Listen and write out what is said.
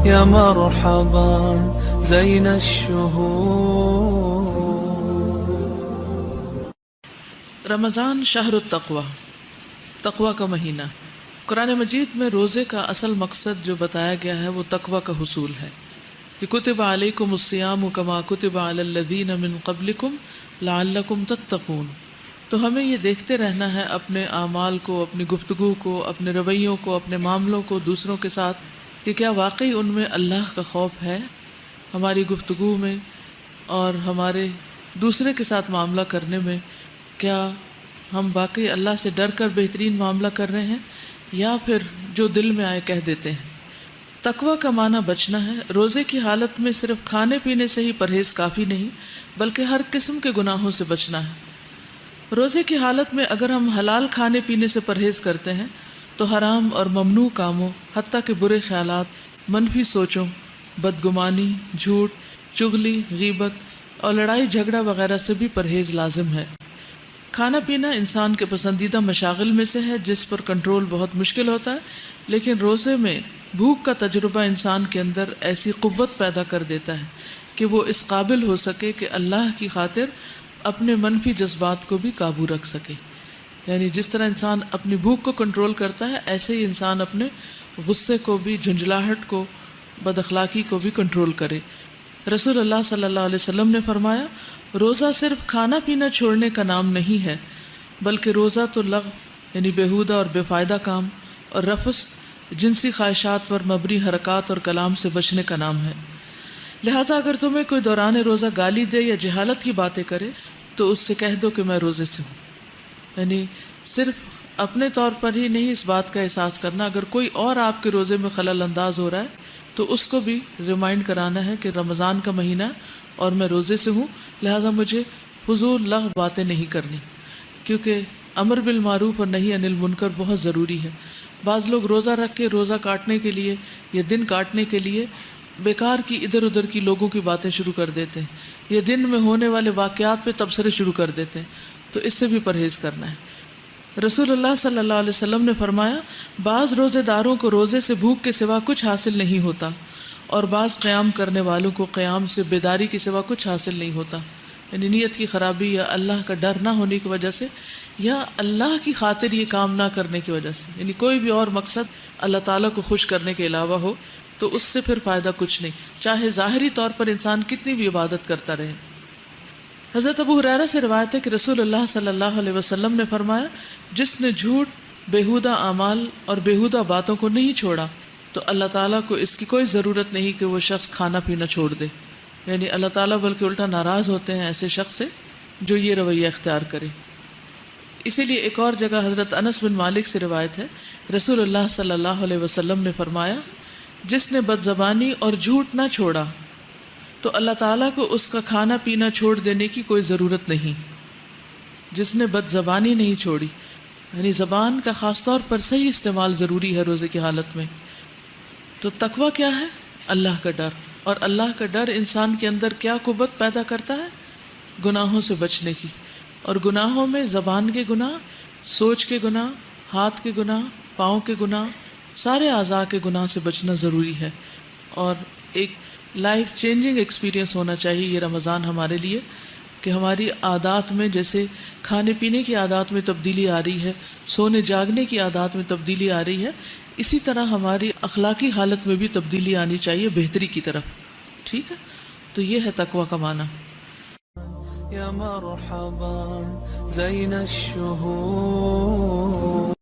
يا مرحبا زين الشهور. رمضان شہر التقوی، تقوی کا مہینہ۔ قرآن مجید میں روزے کا اصل مقصد جو بتایا گیا ہے وہ تقوی کا حصول ہے کہ کتب علیکم الصیام کما کتب علی الذین من قبلکم لعلکم تتقون۔ تو ہمیں یہ دیکھتے رہنا ہے اپنے اعمال کو، اپنی گفتگو کو، اپنے رویوں کو، اپنے معاملوں کو دوسروں کے ساتھ کہ کیا واقعی ان میں اللہ کا خوف ہے ہماری گفتگو میں اور ہمارے دوسرے کے ساتھ معاملہ کرنے میں، کیا ہم واقعی اللہ سے ڈر کر بہترین معاملہ کر رہے ہیں یا پھر جو دل میں آئے کہہ دیتے ہیں۔ تقوی کا معنی بچنا ہے۔ روزے کی حالت میں صرف کھانے پینے سے ہی پرہیز کافی نہیں بلکہ ہر قسم کے گناہوں سے بچنا ہے۔ روزے کی حالت میں اگر ہم حلال کھانے پینے سے پرہیز کرتے ہیں تو حرام اور ممنوع کاموں، حتیٰ کہ برے خیالات، منفی سوچوں، بدگمانی، جھوٹ، چغلی، غیبت اور لڑائی جھگڑا وغیرہ سے بھی پرہیز لازم ہے۔ کھانا پینا انسان کے پسندیدہ مشاغل میں سے ہے جس پر کنٹرول بہت مشکل ہوتا ہے، لیکن روزے میں بھوک کا تجربہ انسان کے اندر ایسی قوت پیدا کر دیتا ہے کہ وہ اس قابل ہو سکے کہ اللہ کی خاطر اپنے منفی جذبات کو بھی قابو رکھ سکے۔ یعنی جس طرح انسان اپنی بھوک کو کنٹرول کرتا ہے، ایسے ہی انسان اپنے غصے کو بھی، جھنجھلاہٹ کو، بد اخلاقی کو بھی کنٹرول کرے۔ رسول اللہ صلی اللہ علیہ وسلم نے فرمایا، روزہ صرف کھانا پینا چھوڑنے کا نام نہیں ہے بلکہ روزہ تو لغو یعنی بیہودہ اور بے فائدہ کام اور رفث جنسی خواہشات پر مبنی حرکات اور کلام سے بچنے کا نام ہے۔ لہٰذا اگر تمہیں کوئی دوران روزہ گالی دے یا جہالت کی باتیں کرے تو اس سے کہہ دو کہ میں روزے سے ہوں۔ یعنی صرف اپنے طور پر ہی نہیں اس بات کا احساس کرنا، اگر کوئی اور آپ کے روزے میں خلل انداز ہو رہا ہے تو اس کو بھی ریمائنڈ کرانا ہے کہ رمضان کا مہینہ اور میں روزے سے ہوں، لہٰذا مجھے فضول لغو باتیں نہیں کرنی، کیونکہ امر بالمعروف اور نہی عن المنکر بہت ضروری ہے۔ بعض لوگ روزہ رکھ کے روزہ کاٹنے کے لیے یا دن کاٹنے کے لیے بیکار کی ادھر ادھر کی لوگوں کی باتیں شروع کر دیتے ہیں یا دن میں ہونے والے واقعات پہ تبصرے شروع کر دیتے ہیں، تو اس سے بھی پرہیز کرنا ہے۔ رسول اللہ صلی اللہ علیہ وسلم نے فرمایا، بعض روزے داروں کو روزے سے بھوک کے سوا کچھ حاصل نہیں ہوتا اور بعض قیام کرنے والوں کو قیام سے بیداری کے سوا کچھ حاصل نہیں ہوتا۔ یعنی نیت کی خرابی یا اللہ کا ڈر نہ ہونے کی وجہ سے یا اللہ کی خاطر یہ کام نہ کرنے کی وجہ سے، یعنی کوئی بھی اور مقصد اللہ تعالیٰ کو خوش کرنے کے علاوہ ہو تو اس سے پھر فائدہ کچھ نہیں، چاہے ظاہری طور پر انسان کتنی بھی عبادت کرتا رہے۔ حضرت ابو ہریرہ سے روایت ہے کہ رسول اللہ صلی اللہ علیہ وسلم نے فرمایا، جس نے جھوٹ، بیہودہ اعمال اور بیہودہ باتوں کو نہیں چھوڑا تو اللہ تعالیٰ کو اس کی کوئی ضرورت نہیں کہ وہ شخص کھانا پینا چھوڑ دے۔ یعنی اللہ تعالیٰ بلکہ الٹا ناراض ہوتے ہیں ایسے شخص سے جو یہ رویہ اختیار کرے۔ اسی لیے ایک اور جگہ حضرت انس بن مالک سے روایت ہے، رسول اللہ صلی اللہ علیہ وسلم نے فرمایا، جس نے بد زبانی اور جھوٹ نہ چھوڑا تو اللہ تعالیٰ کو اس کا کھانا پینا چھوڑ دینے کی کوئی ضرورت نہیں۔ جس نے بد زبانی نہیں چھوڑی، یعنی زبان کا خاص طور پر صحیح استعمال ضروری ہے روزے کی حالت میں۔ تو تقویٰ کیا ہے؟ اللہ کا ڈر، اور اللہ کا ڈر انسان کے اندر کیا قوت پیدا کرتا ہے؟ گناہوں سے بچنے کی، اور گناہوں میں زبان کے گناہ، سوچ کے گناہ، ہاتھ کے گناہ، پاؤں کے گناہ، سارے اعضاء کے گناہ سے بچنا ضروری ہے۔ اور ایک لائف چینجنگ ایکسپیرینس ہونا چاہیے یہ رمضان ہمارے لیے، کہ ہماری عادات میں جیسے کھانے پینے کی عادات میں تبدیلی آ رہی ہے، سونے جاگنے کی عادات میں تبدیلی آ رہی ہے، اسی طرح ہماری اخلاقی حالت میں بھی تبدیلی آنی چاہیے بہتری کی طرف۔ ٹھیک ہے، تو یہ ہے تقویٰ کا معنی۔ يا مرحبا زين الشهور.